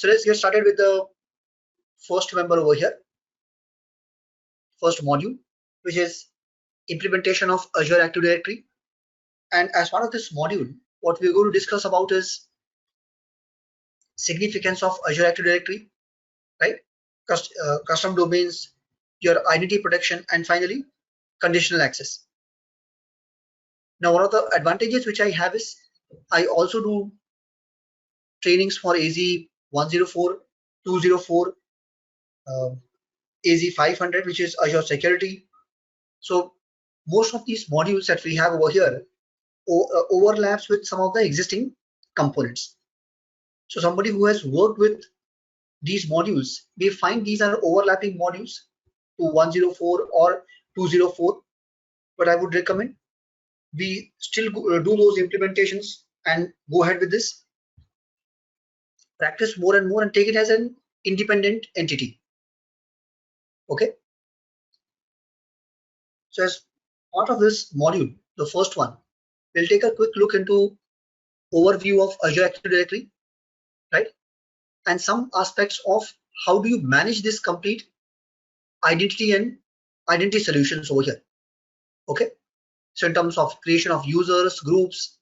So let's get started with the first member over here, first module, which is implementation of Azure Active Directory. And as part of this module, what we're going to discuss about is significance of Azure Active Directory, right? Custom domains, your identity protection, and finally, conditional access. Now, one of the advantages which I have is I also do trainings for AZ 104, 204, AZ 500, which is Azure Security. So most of these modules that we have over here overlaps with some of the existing components. So somebody who has worked with these modules may find these are overlapping modules to 104 or 204, but I would recommend we still do those implementations and go ahead with this. Practice more and more and take it as an independent entity. Okay. So as part of this module, the first one, we'll take a quick look into overview of Azure Active Directory, right? And some aspects of how do you manage this complete identity and identity solutions over here. Okay. So in terms of creation of users, groups,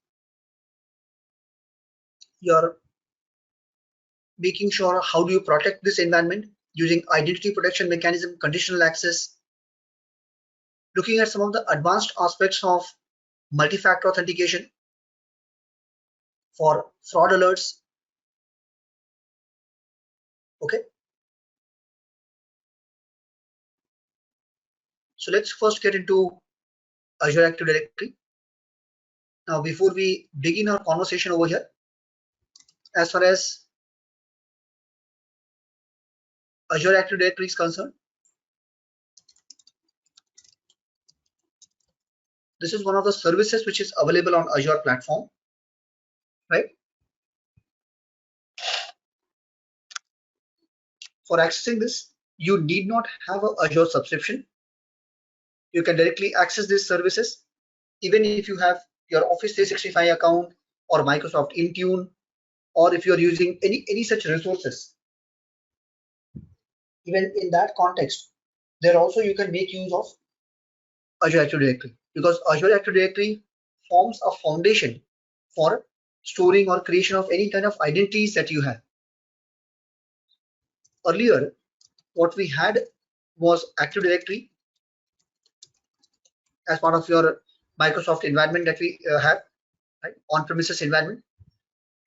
you're making sure how do you protect this environment using identity protection mechanism, conditional access, looking at some of the advanced aspects of multi-factor authentication for fraud alerts. Okay. So let's first get into Azure Active Directory. Now, before we begin our conversation over here, as far as Azure Active Directory is concerned, this is one of the services which is available on Azure platform, right? For accessing this, you need not have an Azure subscription. You can directly access these services, even if you have your Office 365 account or Microsoft Intune, or if you're using any such resources. Even in that context, there also you can make use of Azure Active Directory, because Azure Active Directory forms a foundation for storing or creation of any kind of identities that you have. Earlier, what we had was Active Directory as part of your Microsoft environment that we have, right? On-premises environment.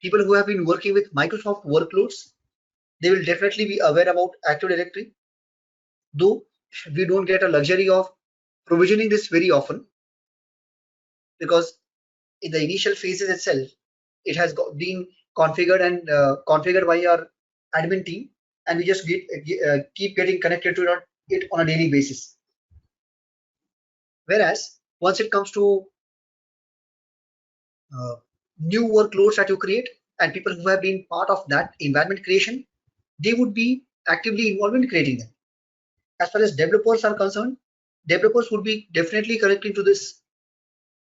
People who have been working with Microsoft workloads, they will definitely be aware about Active Directory, though we don't get a luxury of provisioning this very often, because in the initial phases itself, it has been configured and configured by our admin team, and we just keep getting connected to it on a daily basis. Whereas once it comes to new workloads that you create and people who have been part of that environment creation, they would be actively involved in creating them. As far as developers are concerned, developers would be definitely connecting to this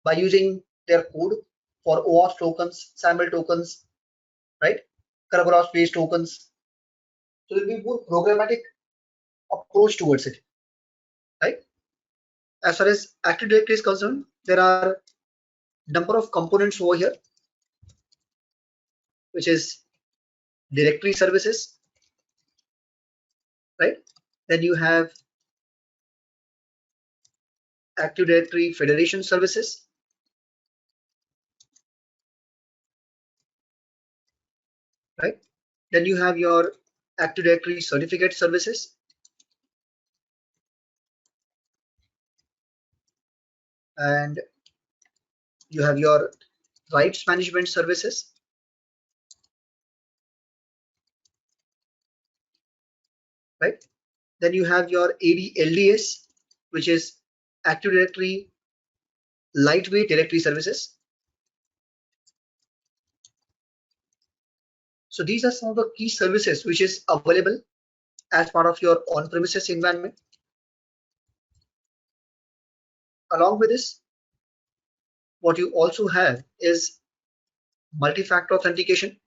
by using their code for OAuth tokens, SAML tokens, right? Kerberos-based tokens. So there will be more programmatic approach towards it, right? As far as Active Directory is concerned, there are number of components over here, which is directory services, right? Then you have Active Directory Federation services, right? Then you have your Active Directory certificate services, and you have your rights management services, right? Then you have your AD-LDS, which is Active Directory lightweight directory services. So these are some of the key services which is available as part of your on-premises environment. Along with this, what you also have is multi-factor authentication.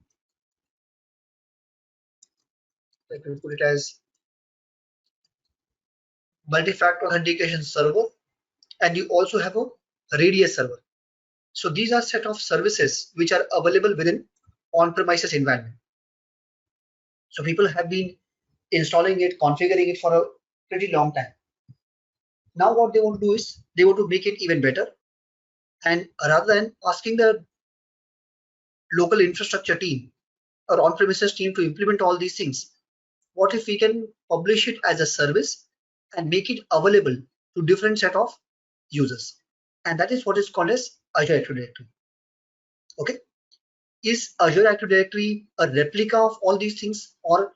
Let me put it as multi-factor authentication server, and you also have a radius server. So these are set of services which are available within on-premises environment. So people have been installing it, configuring it for a pretty long time. Now what they want to do is they want to make it even better. And rather than asking the local infrastructure team or on-premises team to implement all these things, what if we can publish it as a service and make it available to different set of users? And that is what is called as Azure Active Directory. Okay. Is Azure Active Directory a replica of all these things, or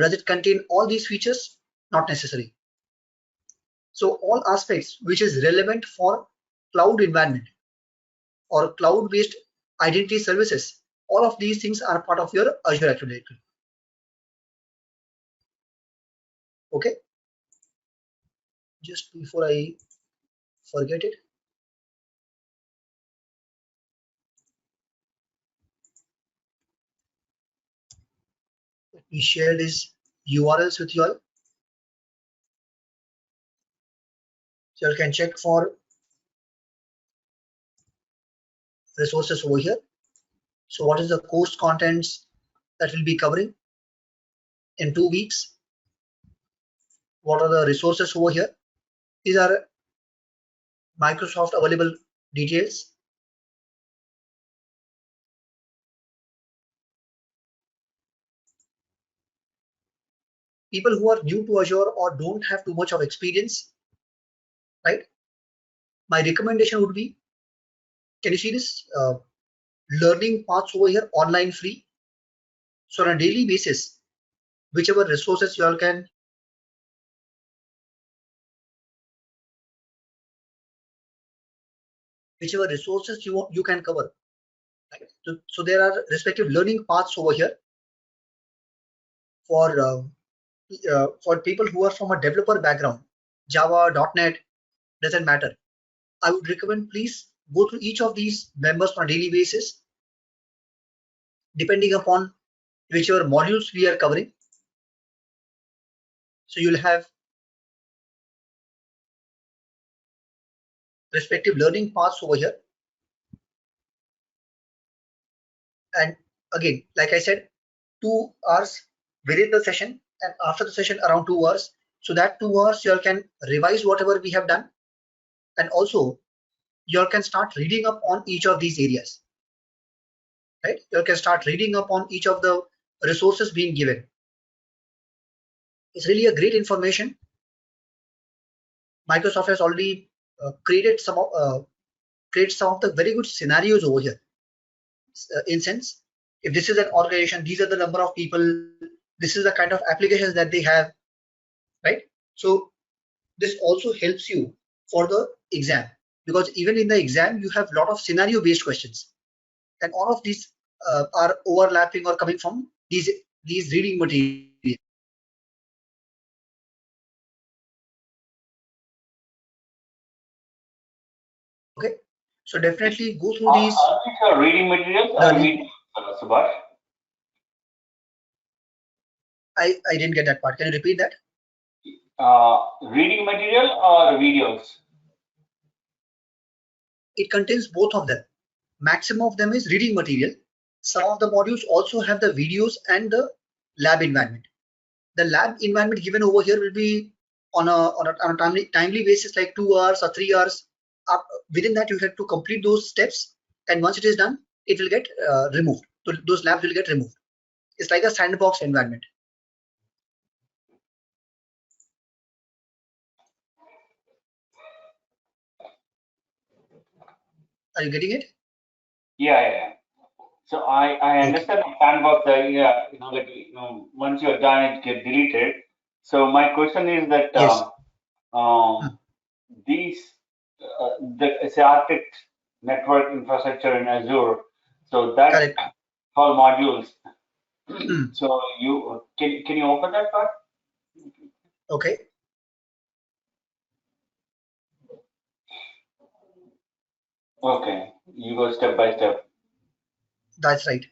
does it contain all these features? Not necessary. So all aspects which is relevant for cloud environment or cloud-based identity services, all of these things are part of your Azure Active Directory. Okay. Just before I forget it, let me share these URLs with you all. So you can check for resources over here. So what is the course contents that we'll be covering in 2 weeks? What are the resources over here? These are Microsoft available details. People who are new to Azure or don't have too much of experience, right? My recommendation would be, can you see this learning paths over here, online free? So on a daily basis, whichever resources you all can, whichever resources you want, you can cover. Right? So there are respective learning paths over here for people who are from a developer background, Java, .NET, doesn't matter. I would recommend please go through each of these members on a daily basis, depending upon whichever modules we are covering. So you'll have respective learning paths over here. And again, like I said, 2 hours within the session and after the session around 2 hours. So that 2 hours you all can revise whatever we have done, and also you all can start reading up on each of these areas. Right? You all can start reading up on each of the resources being given. It's really a great information. Microsoft has already created some of the very good scenarios over here. In sense, if this is an organization, these are the number of people, this is the kind of applications that they have, right? So this also helps you for the exam, because even in the exam you have a lot of scenario based questions, and all of these are overlapping or coming from these reading materials. Okay, so definitely go through these. Reading materials or videos, Subhash? I didn't get that part. Can you repeat that? Reading material or videos? It contains both of them. Maximum of them is reading material. Some of the modules also have the videos and the lab environment. The lab environment given over here will be on a timely basis, like 2 hours or 3 hours. Within that, you have to complete those steps, and once it is done, it will get removed. So those labs will get removed. It's like a sandbox environment. Are you getting it? Yeah. So I understand the sandbox. Once you're done, it get deleted. So my question is that Yes. these the architect network infrastructure in Azure, so that Correct. all modules. So you can you open that part? Okay. Okay, you go step by step. That's right.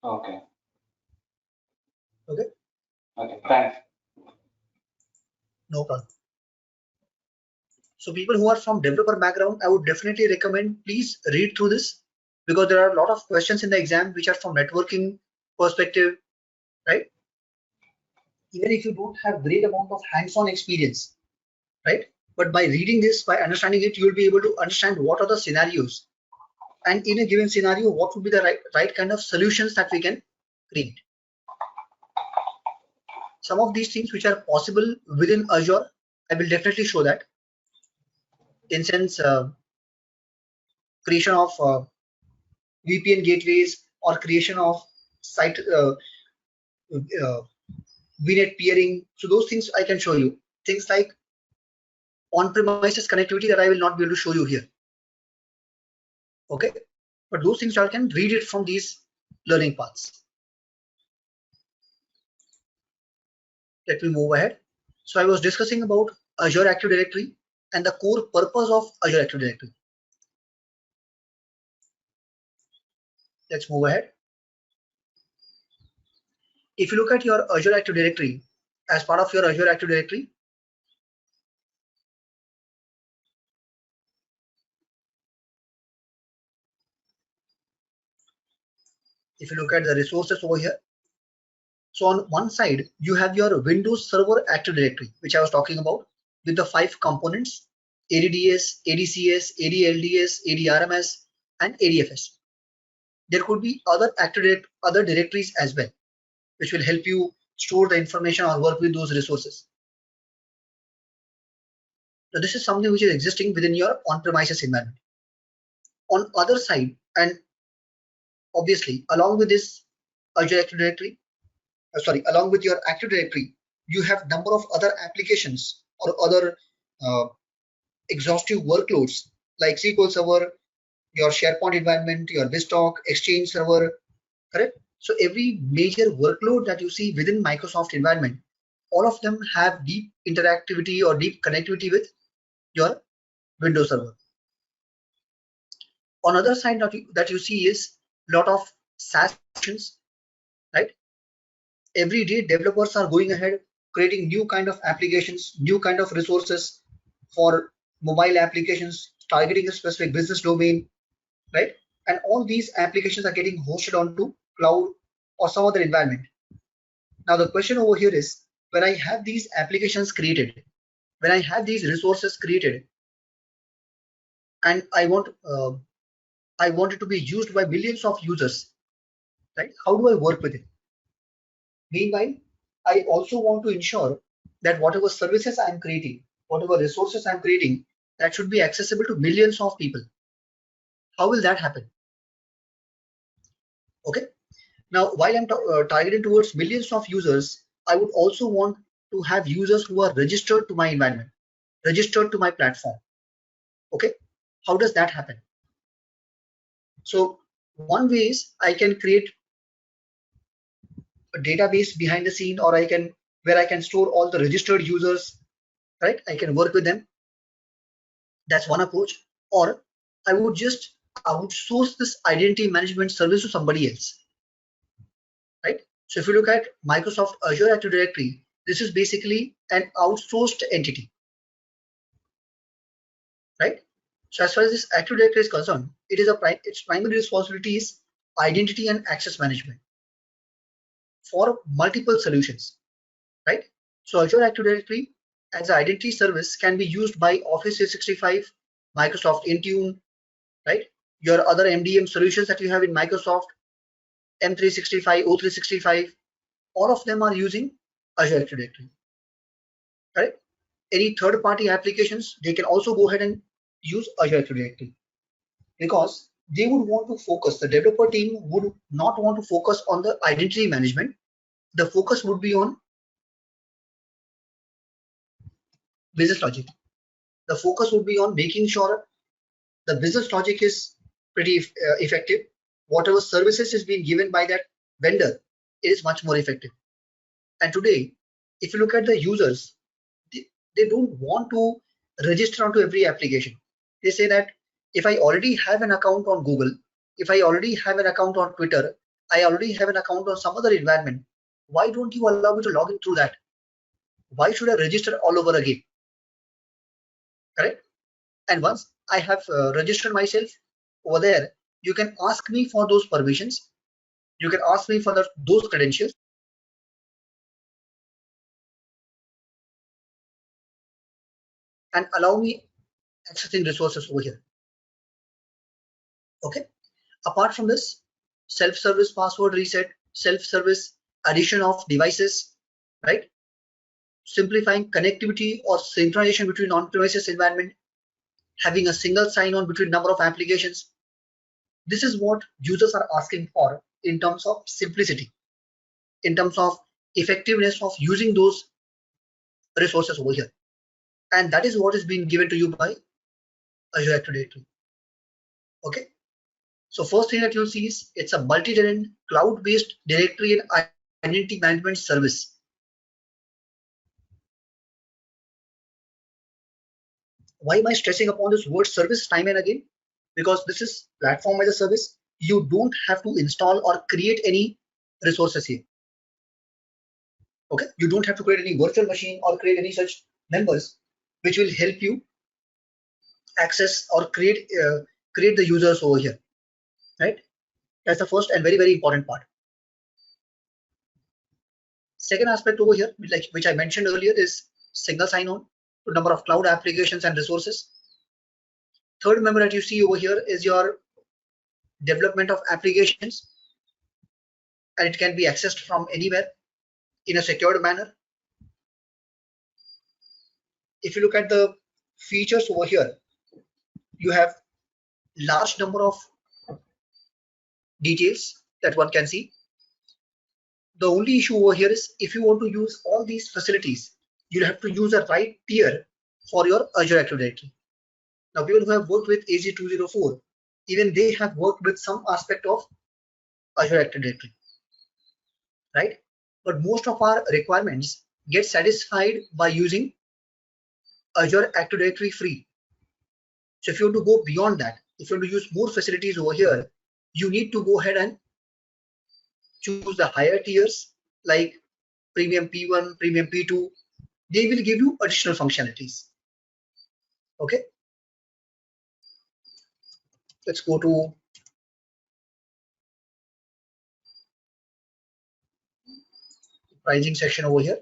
Okay. Okay. Okay. Thanks. No problem. So people who are from developer background, I would definitely recommend please read through this, because there are a lot of questions in the exam which are from networking perspective, right? Even if you don't have great amount of hands-on experience, right? But by reading this, by understanding it, you will be able to understand what are the scenarios, and in a given scenario, what would be the right kind of solutions that we can create. Some of these things which are possible within Azure, I will definitely show that. In sense, creation of VPN gateways or creation of site VNet peering. So those things I can show you. Things like on-premises connectivity that I will not be able to show you here. Okay, but those things I can read it from these learning paths. Let me move ahead. So I was discussing about Azure Active Directory and the core purpose of Azure Active Directory. Let's move ahead. If you look at your Azure Active Directory, as part of your Azure Active Directory, if you look at the resources over here, so on one side, you have your Windows Server Active Directory, which I was talking about, with the 5 components: ADDS, ADCS, ADLDS, ADRMS, and ADFS. There could be other other directories as well, which will help you store the information or work with those resources. So this is something which is existing within your on-premises environment. On other side, and obviously along with this Azure Active Directory, along with your Active Directory, you have number of other applications or other uh, exhaustive workloads like SQL Server, your SharePoint environment, your BizTalk, Exchange Server, correct? So every major workload that you see within Microsoft environment, all of them have deep interactivity or deep connectivity with your Windows Server. On other side that you see is lot of SaaS solutions, right? Every day developers are going ahead creating new kind of applications, new kind of resources for mobile applications targeting a specific business domain, right? And all these applications are getting hosted onto cloud or some other environment. Now the question over here is, when I have these applications created, when I have these resources created, and I want it to be used by millions of users, right? How do I work with it? Meanwhile, I also want to ensure that whatever services I'm creating, whatever resources I'm creating, that should be accessible to millions of people. How will that happen? Okay. Now, while I'm targeted towards millions of users, I would also want to have users who are registered to my environment, registered to my platform. Okay. How does that happen? So one way is I can create a database behind the scene, or where I can store all the registered users, right? I can work with them. That's one approach. Or I would just outsource this identity management service to somebody else, right? So if you look at Microsoft Azure Active Directory, this is basically an outsourced entity, right? So as far as this Active Directory is concerned, its primary responsibility is identity and access management for multiple solutions, right? So Azure Active Directory as an identity service can be used by Office 365, Microsoft Intune, right? Your other MDM solutions that you have in Microsoft, M365, O365, all of them are using Azure Active Directory, right? Any third-party applications, they can also go ahead and use Azure Active Directory, because they would want to focus, the developer team would not want to focus on the identity management. The focus would be on business logic. The focus would be on making sure the business logic is pretty effective. Whatever services is being given by that vendor, it is much more effective. And today, if you look at the users, they don't want to register onto every application. They say that if I already have an account on Google, if I already have an account on Twitter, I already have an account on some other environment. Why don't you allow me to log in through that? Why should I register all over again? Correct? And once I have registered myself over there, you can ask me for those permissions. You can ask me for those credentials and allow me accessing resources over here. Okay. Apart from this, self-service password reset, self-service addition of devices, right? Simplifying connectivity or synchronization between on-premises environment, having a single sign-on between number of applications. This is what users are asking for in terms of simplicity, in terms of effectiveness of using those resources over here. And that is what is being given to you by Azure Active Directory. Okay. So first thing that you'll see is it's a multi-tenant cloud-based directory and identity management service. Why am I stressing upon this word service time and again? Because this is platform as a service. You don't have to install or create any resources here. Okay, you don't have to create any virtual machine or create any such members which will help you access or create the users over here, right? That's the first and very important part. Second aspect over here, which I mentioned earlier, is single sign-on to number of cloud applications and resources. Third member that you see over here is your development of applications, and it can be accessed from anywhere in a secured manner. If you look at the features over here, you have large number of details that one can see. The only issue over here is if you want to use all these facilities, you'll have to use a right tier for your Azure Active Directory. Now, people who have worked with AZ 204, even they have worked with some aspect of Azure Active Directory, right? But most of our requirements get satisfied by using Azure Active Directory free. So if you want to go beyond that, if you want to use more facilities over here, you need to go ahead and choose the higher tiers like Premium P1, Premium P2. They will give you additional functionalities. Okay. Let's go to pricing section over here.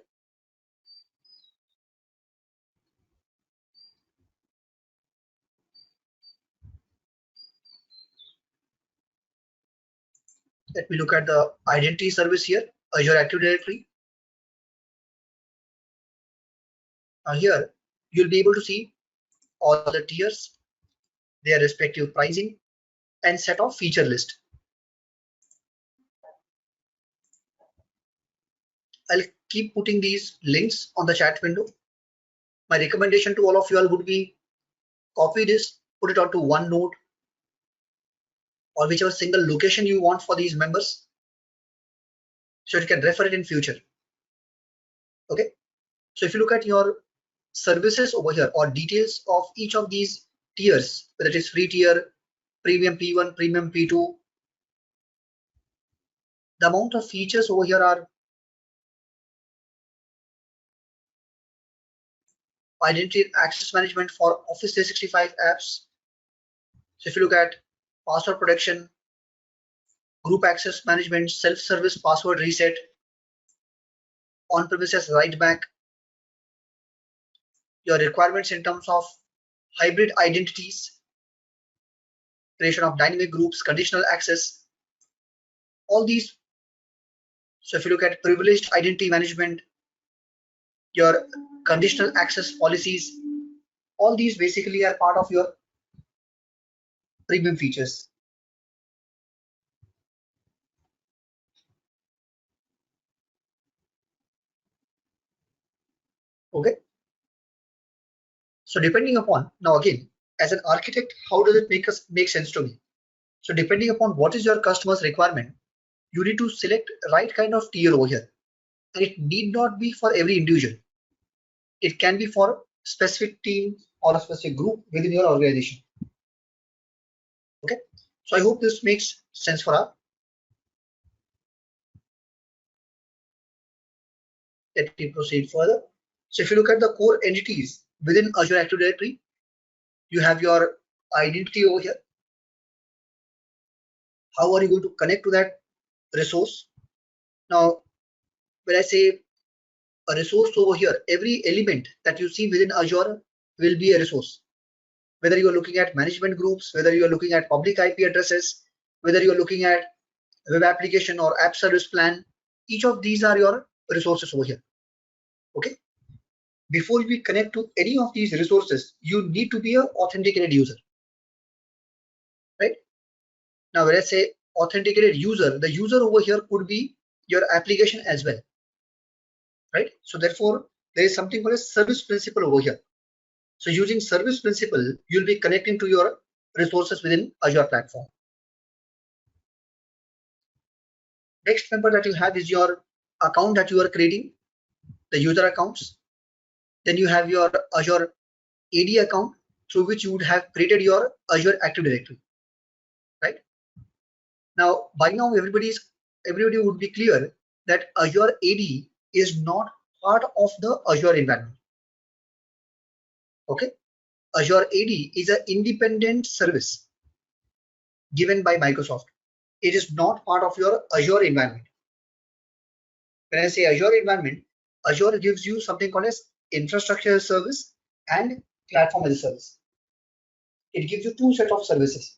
Let me look at the identity service here, Azure Active Directory. Here, you'll be able to see all the tiers, their respective pricing, and set of feature list. I'll keep putting these links on the chat window. My recommendation to all of you all would be copy this, put it onto OneNote or whichever single location you want for these members, so you can refer it in future. Okay. So if you look at your services over here or details of each of these tiers, whether it is free tier, premium P1, premium P2, the amount of features over here are identity access management for Office 365 apps. So if you look at password protection, group access management, self-service password reset, on-premises write back, your requirements in terms of hybrid identities, creation of dynamic groups, conditional access, all these. So if you look at privileged identity management, your conditional access policies, all these basically are part of your premium features. Okay. So depending upon, now again, as an architect, how does it make sense to me? So depending upon what is your customer's requirement, you need to select right kind of tier over here. And it need not be for every individual. It can be for specific team or a specific group within your organization. Okay. So I hope this makes sense for us. Let me proceed further. So if you look at the core entities within Azure Active Directory, you have your identity over here. How are you going to connect to that resource? Now, when I say a resource over here, every element that you see within Azure will be a resource. Whether you are looking at management groups, whether you are looking at public IP addresses, whether you are looking at web application or app service plan, each of these are your resources over here. Okay. Before we connect to any of these resources, you need to be an authenticated user. Right. Now, when I say authenticated user, the user over here could be your application as well. Right. So therefore, there is something called a service principal over here. So using service principal, you'll be connecting to your resources within Azure platform. Next member that you have is your account that you are creating, the user accounts. Then you have your Azure AD account through which you would have created your Azure Active Directory. Right. Now, by now everybody would be clear that Azure AD is not part of the Azure environment. Okay. Azure AD is an independent service given by Microsoft. It is not part of your Azure environment. When I say Azure environment, Azure gives you something called as infrastructure as a service and platform as a service. It gives you two sets of services.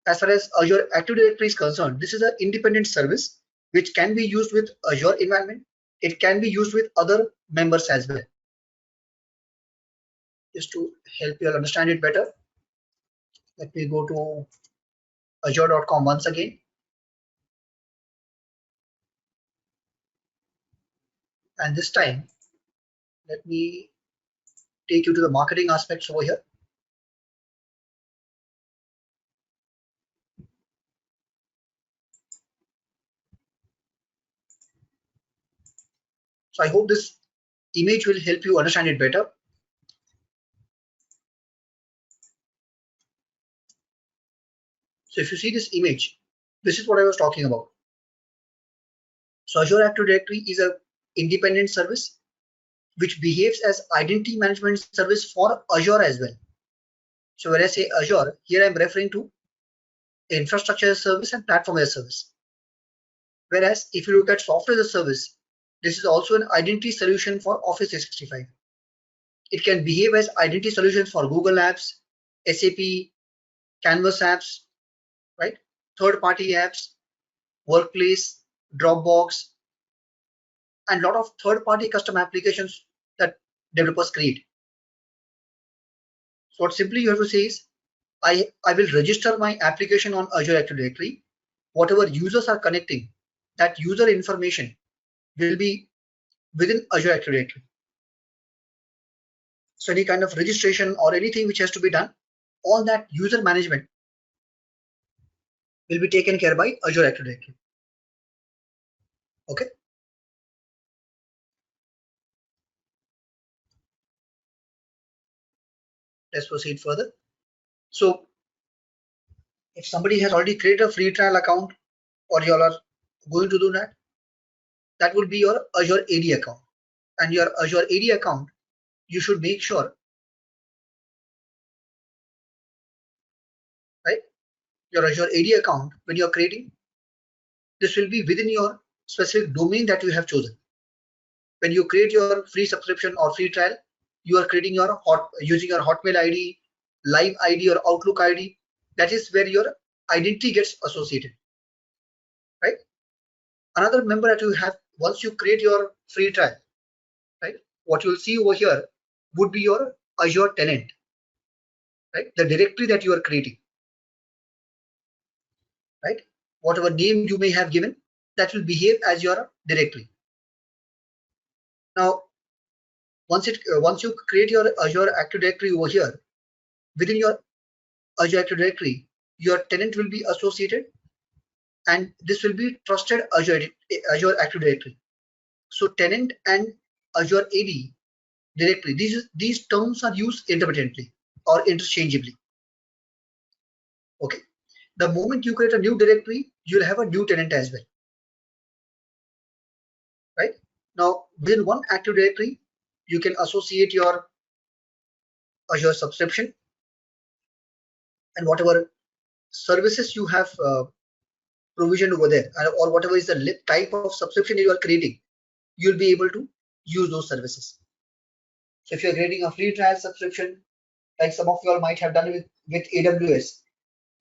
As far as Azure Active Directory is concerned, this is an independent service which can be used with Azure environment. It can be used with other members as well. Just to help you all understand it better, let me go to azure.com once again. And this time, let me take you to the marketing aspects over here. So I hope this image will help you understand it better. So if you see this image, this is what I was talking about. So Azure Active Directory is an independent service which behaves as identity management service for Azure as well. So when I say Azure, here I'm referring to infrastructure as a service and platform as a service. Whereas if you look at software as a service, this is also an identity solution for Office 365. It can behave as identity solutions for Google Apps, SAP, Canvas apps, right? Third-party apps, Workplace, Dropbox, and a lot of third-party custom applications that developers create. So what simply you have to say is, I will register my application on Azure Active Directory. Whatever users are connecting, that user information will be within Azure Active Directory. So any kind of registration or anything which has to be done, all that user management will be taken care by Azure Active Directory. Okay. Let's proceed further. So if somebody has already created a free trial account or you all are going to do that, that will be your Azure AD account. And your Azure AD account, you should make sure, right? Your Azure AD account, when you're creating, this will be within your specific domain that you have chosen. When you create your free subscription or free trial, you are creating your using your Hotmail ID, Live ID or Outlook ID. That is where your identity gets associated, right? Another member that you have once you create your free trial, right? What you'll see over here would be your Azure tenant, right? The directory that you are creating, right? Whatever name you may have given, that will behave as your directory. Now, once you create your Azure Active Directory over here, within your Azure Active Directory, your tenant will be associated, and this will be trusted Azure Active Directory. So tenant and Azure AD directory, these terms are used intermittently or interchangeably. Okay. The moment you create a new directory, you'll have a new tenant as well, right? Now, within one Active Directory, you can associate your Azure subscription and whatever services you have provisioned over there, or whatever is the type of subscription you are creating, you'll be able to use those services. So if you're creating a free trial subscription, like some of you all might have done with AWS,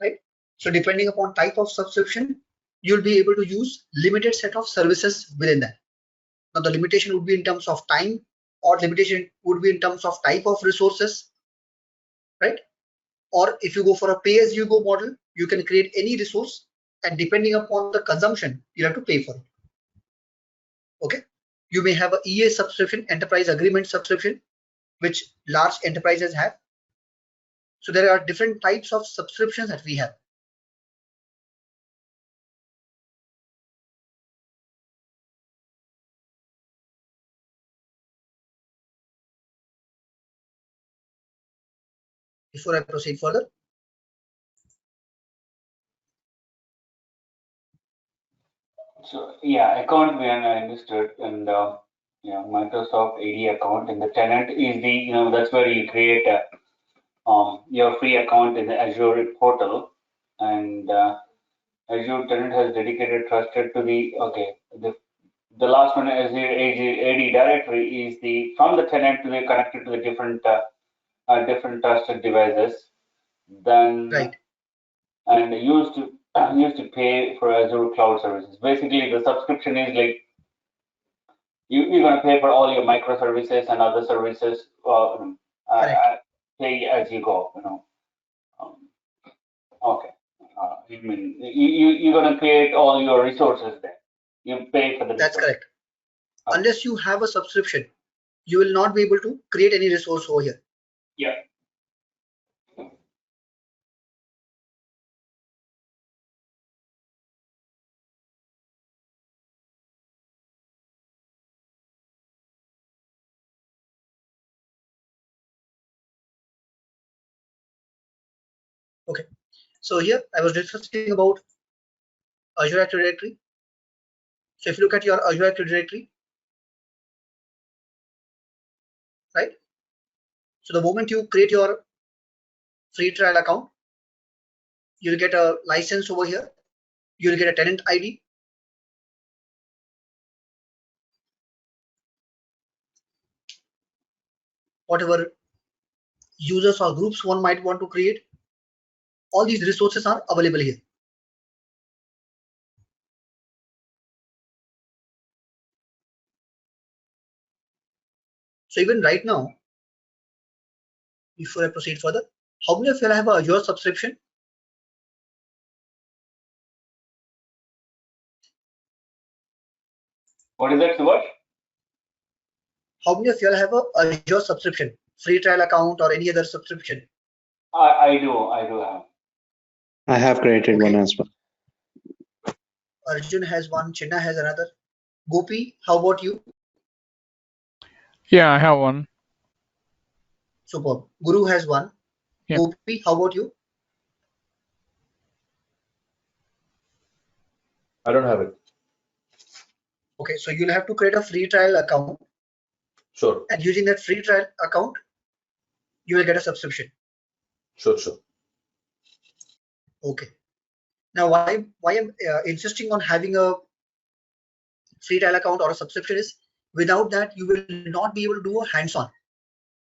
right? So depending upon type of subscription, you'll be able to use limited set of services within that. Now the limitation would be in terms of time, or limitation would be in terms of type of resources, right? Or if you go for a pay-as-you-go model, you can create any resource, and depending upon the consumption, you have to pay for it. Okay. You may have a EA subscription, enterprise agreement subscription, which large enterprises have. So there are different types of subscriptions that we have. Before I proceed further, So yeah, account when I understood, and Microsoft AD account, and the tenant is the that's where you create your free account in the Azure portal, and Azure tenant has dedicated trusted to the last one, Azure AD directory, is the from the tenant to the connected to the different trusted devices. Then right? and used to pay for Azure cloud services. Basically, the subscription is like you're going to pay for all your microservices and other services. Correct. Pay as you go. Um, okay. I mean, you're going to create all your resources there. You pay for the That's resource. correct. Okay. Unless you have a subscription, you will not be able to create any resource over here. Yeah. Okay. So here I was discussing about Azure Active Directory. So if you look at your Azure Active Directory, right? So the moment you create your free trial account, you'll get a license over here. You'll get a tenant ID. Whatever users or groups one might want to create, all these resources are available here. So even right now, before I proceed further, how many of you have a Azure subscription? What is that, what? How many of you have a Azure subscription, free trial account or any other subscription? I do have. I have created one as well. Arjun has one, Chinna has another. Gopi, how about you? Yeah, I have one. Superb. Guru has one. Yeah. Gopi, how about you? I don't have it. Okay, so you'll have to create a free trial account. Sure. And using that free trial account, you will get a subscription. Sure. Okay. Now, why I'm insisting on having a free trial account or a subscription is, without that, you will not be able to do a hands-on.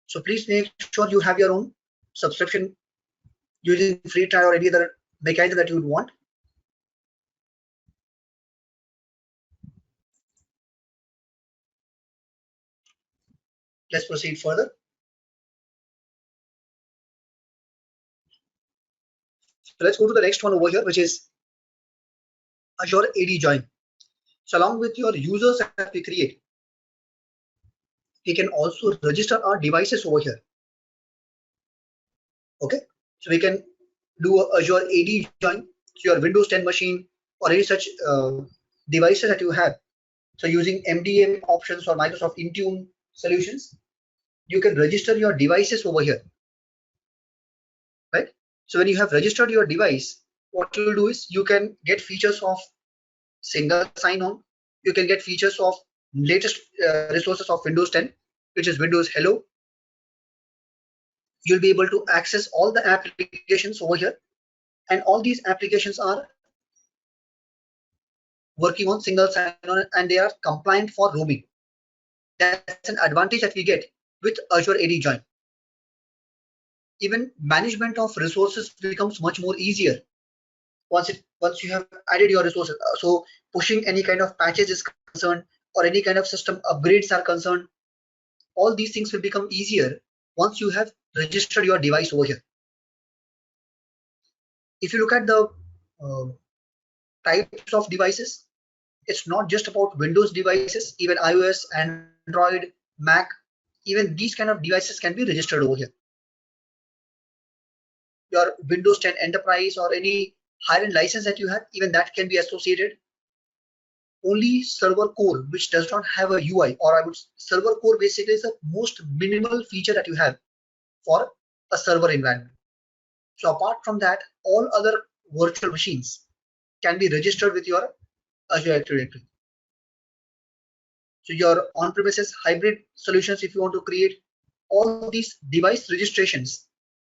So please make sure you have your own subscription using free trial or any other mechanism that you would want. Let's proceed further. So let's go to the next one over here, which is Azure AD join. So along with your users that we create, we can also register our devices over here. Okay, so we can do a Azure AD join to your Windows 10 machine or any such devices that you have. So using MDM options or Microsoft Intune solutions, you can register your devices over here, right? So when you have registered your device, what you will do is you can get features of single sign-on. You can get features of latest resources of Windows 10, which is Windows Hello. You'll be able to access all the applications over here, and all these applications are working on single sign-on and they are compliant for roaming. That's an advantage that we get with Azure AD Join. Even management of resources becomes much more easier once you have added your resources. So pushing any kind of patches is concerned, or any kind of system upgrades are concerned, all these things will become easier once you have registered your device over here. If you look at the types of devices, it's not just about Windows devices, even iOS, Android, Mac, even these kind of devices can be registered over here. Your Windows 10 Enterprise or any higher-end license that you have, even that can be associated. Only server core, which does not have a UI, or server core basically is the most minimal feature that you have for a server environment. So apart from that, all other virtual machines can be registered with your Azure Active Directory. So your on-premises hybrid solutions, if you want to create all these device registrations,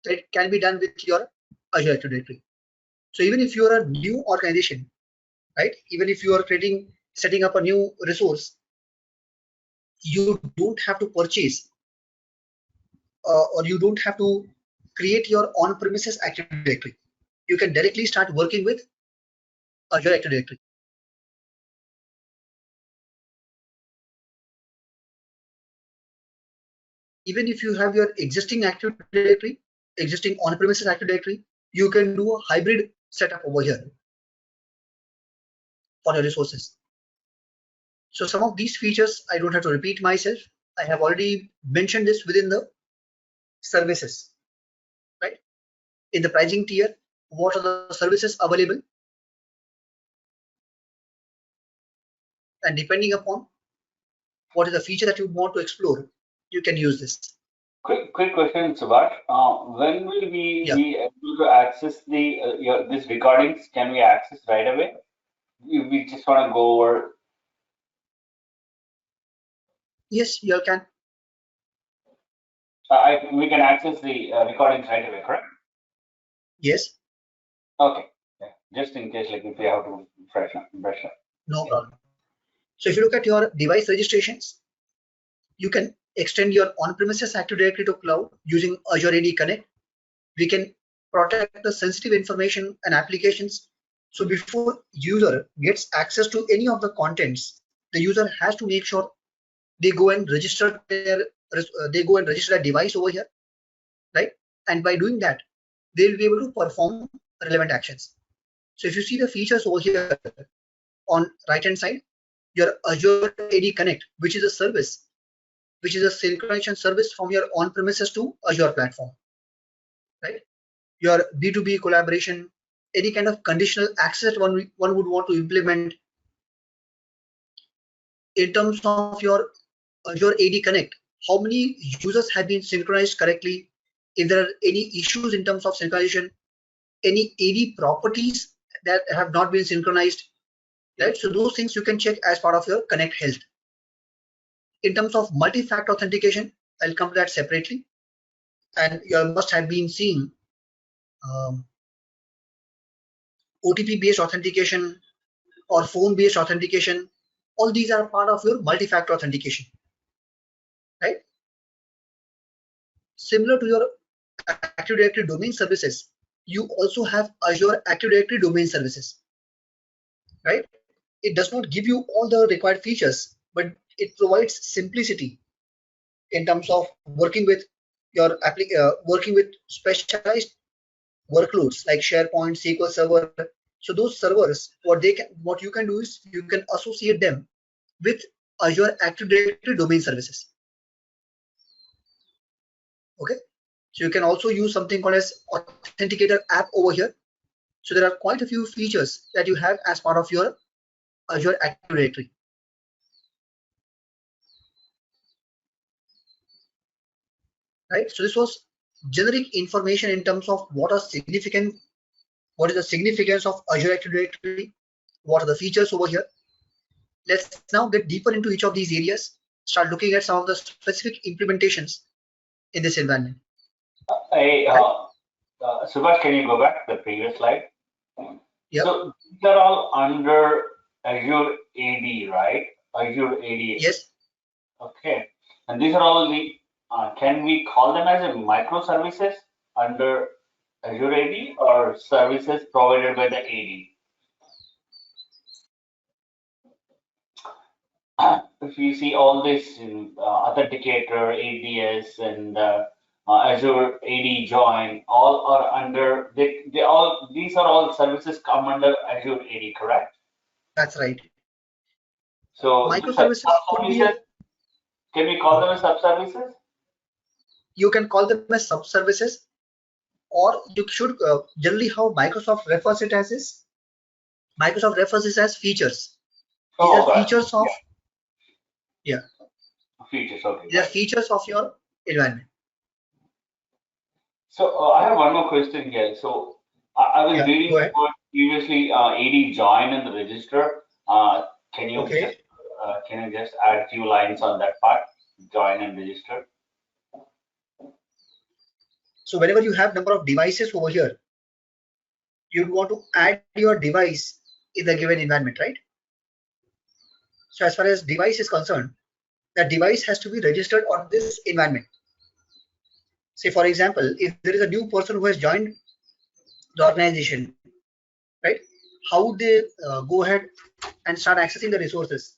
that can be done with your Azure Active Directory. So even if you are a new organization, right? Even if you are setting up a new resource, you don't have to purchase or you don't have to create your on-premises Active Directory. You can directly start working with Azure Active Directory. Even if you have your existing Active Directory, existing on-premises Active Directory, you can do a hybrid setup over here for your resources. So some of these features, I don't have to repeat myself. I have already mentioned this within the services, right? In the pricing tier, what are the services available? And depending upon what is the feature that you want to explore, you can use this. Quick question, Subhash. When will we be able to access this recordings? Can we access right away? We just want to go over. Yes, you can. We can access the recordings right away, correct? Yes. Okay. Yeah. Just in case, like if we have to brush up. No problem. So if you look at your device registrations, you can extend your on-premises Active Directory to cloud using Azure AD Connect. We can protect the sensitive information and applications. So before user gets access to any of the contents, the user has to make sure they go and register their device over here, right? And by doing that, they'll be able to perform relevant actions. So if you see the features over here on right hand side, your Azure AD Connect, which is a service, which is a synchronization service from your on-premises to Azure platform, right? Your B2B collaboration, any kind of conditional access that one would want to implement. In terms of your Azure AD Connect, how many users have been synchronized correctly? If there are any issues in terms of synchronization, any AD properties that have not been synchronized, right? So those things you can check as part of your Connect Health. In terms of multi-factor authentication, I'll come to that separately. And you must have been seeing OTP-based authentication or phone-based authentication. All these are part of your multi-factor authentication, right? Similar to your Active Directory domain services, you also have Azure Active Directory domain services, right? It does not give you all the required features, but it provides simplicity in terms of working with your working with specialized workloads like SharePoint, SQL Server. So those servers, what you can do is you can associate them with Azure Active Directory domain services. Okay, so you can also use something called as Authenticator app over here. So there are quite a few features that you have as part of your Azure Active Directory. Right. So this was generic information in terms of what is the significance of Azure Active Directory, what are the features over here. Let's now get deeper into each of these areas, start looking at some of the specific implementations in this environment. Hey, Right? Subhash, can you go back to the previous slide? Yep. So these are all under Azure AD, right? Azure AD. Yes. Okay. And these are all the, can we call them as a microservices under Azure AD or services provided by the AD? If you see all this in Authenticator, ADS, and Azure AD Join, all are under, these are all services come under Azure AD, correct? That's right. So these are Microservices could be sub-services. Can we call them as sub-services? you can call them as sub-services, or you should generally how Microsoft refers it as is Microsoft refers it as features. These Oh, are okay. features of Features, okay. these are features of your environment. So I have one more question here. So I was reading Go the ahead. word previously, AD join in the register. Can you Okay. just add a few lines on that part? Join and register. So whenever you have number of devices over here, you'd want to add your device in the given environment, right? So as far as device is concerned, that device has to be registered on this environment. Say for example, if there is a new person who has joined the organization, right? How would they go ahead and start accessing the resources?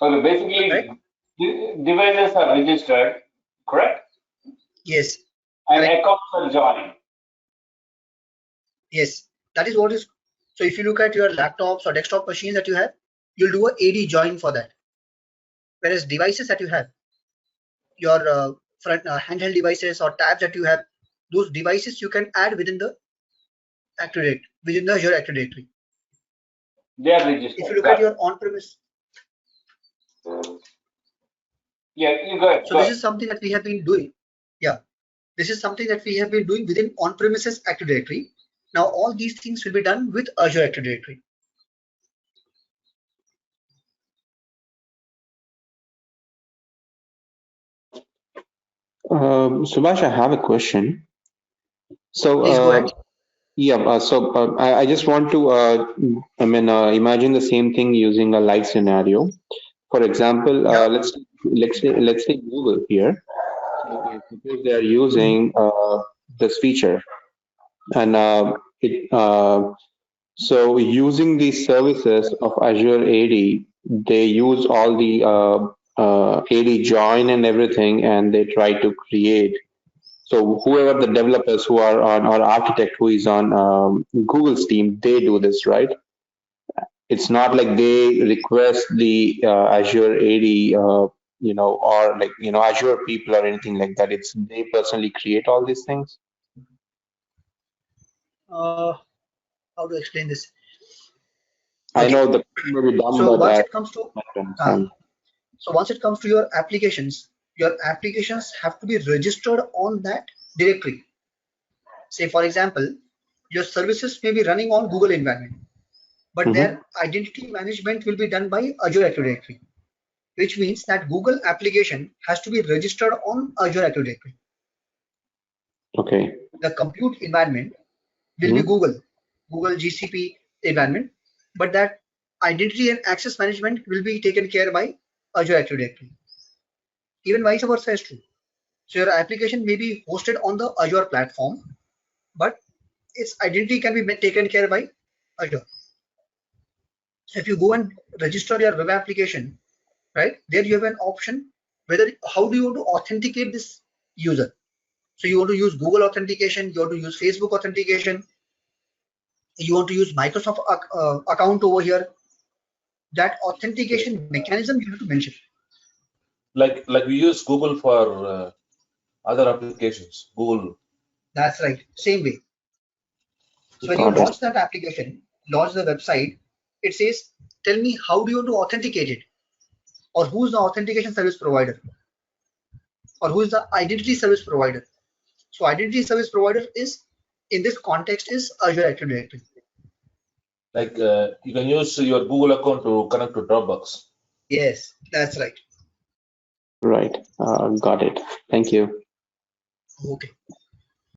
Okay, basically, Right? devices are registered, correct? Yes. And Correct. accounts are joined. Yes. That is what is. So if you look at your laptops or desktop machines that you have, you'll do a AD join for that. Whereas devices that you have, your front handheld devices or tabs that you have, those devices you can add within the within the Azure Active Directory. They are If registered. you look at your on-premise, Yeah, you go ahead. so this is something that we have been doing. Yeah, this is something that we have been doing within on-premises Active Directory. Now all these things will be done with Azure Active Directory. Subhash, I have a question. So, Please go ahead. yeah, I just want to, imagine the same thing using a live scenario. For example, Yeah. let's say Google here. So, suppose they are using this feature, and so using these services of Azure AD, they use all the AD join and everything, and they try to create. So whoever the developers who are on or architect who is on Google's team, they do this, right? It's not like they request the Azure AD, or like Azure people or anything like that. It's they personally create all these things. Uh, how to explain this? I Okay. know the may be dumb, So but once I it comes to don't uh, understand. once it comes to your applications have to be registered on that directory. Say for example, your services may be running on Google environment, but Mm-hmm. their identity management will be done by Azure Active Directory, which means that Google application has to be registered on Azure Active Directory. Okay. The compute environment will be Mm-hmm. Google GCP environment, but that identity and access management will be taken care by Azure Active Directory. Even vice versa is true. So your application may be hosted on the Azure platform, but its identity can be taken care by Azure. So if you go and register your web application, right, there you have an option whether how do you want to authenticate this user. So you want to use Google authentication, you want to use Facebook authentication, you want to use Microsoft account over here. That authentication mechanism you have to mention. Like we use Google for other applications. Google. That's right. Same way. So when you Got it. launch that application, launch the website, it says, tell me how do you want to authenticate it, or who's the authentication service provider, or who is the identity service provider. So identity service provider is in this context is Azure Active Directory. Like you can use your Google account to connect to Dropbox. Yes, that's right. Right. Got it. Thank you. Okay.